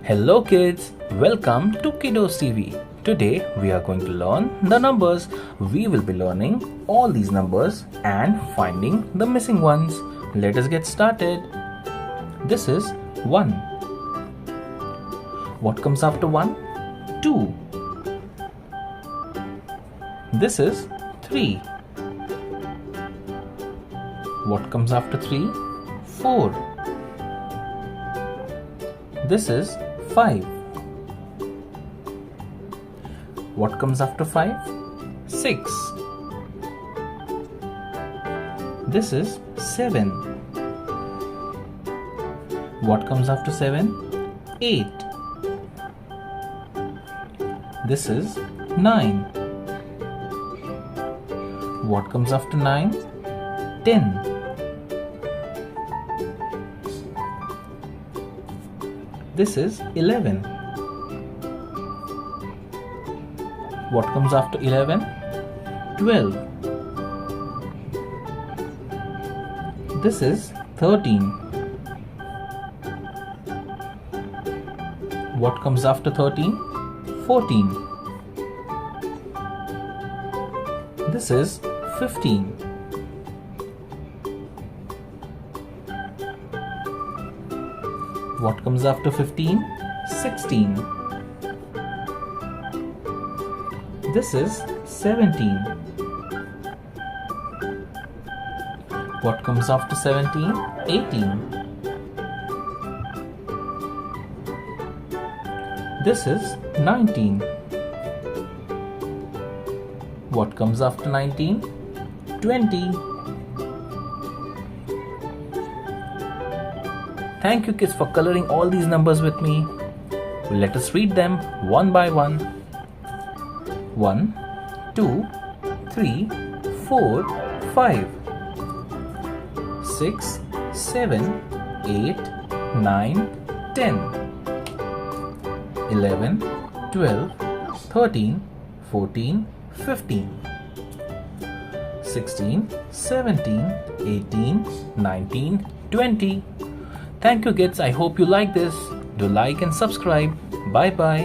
Hello kids, welcome to KiddosTV. Today we are going to learn the numbers. We will be learning all these numbers and finding the missing ones. Let us get started. This is 1. What comes after 1? 2. This is 3. What comes after 3? 4. This is 5. What comes after 5? 6. This is 7. What comes after 7? 8. This is 9. What comes after 9? 10. This is 11. What comes after 11? 12. This is 13. What comes after 13? 14. This is 15. What comes after 15? 16. This is 17. What comes after 17? 18. This is 19. What comes after 19? 20. Thank you kids for coloring all these numbers with me. Let us read them one by one. 1, 2, 3, 4, 5, 6, 7, 8, 9, 10, 11, 12, 13, 14, 15, 16, 17, 18, 19, 20. Thank you kids, I hope you like this. Do like and subscribe. Bye bye.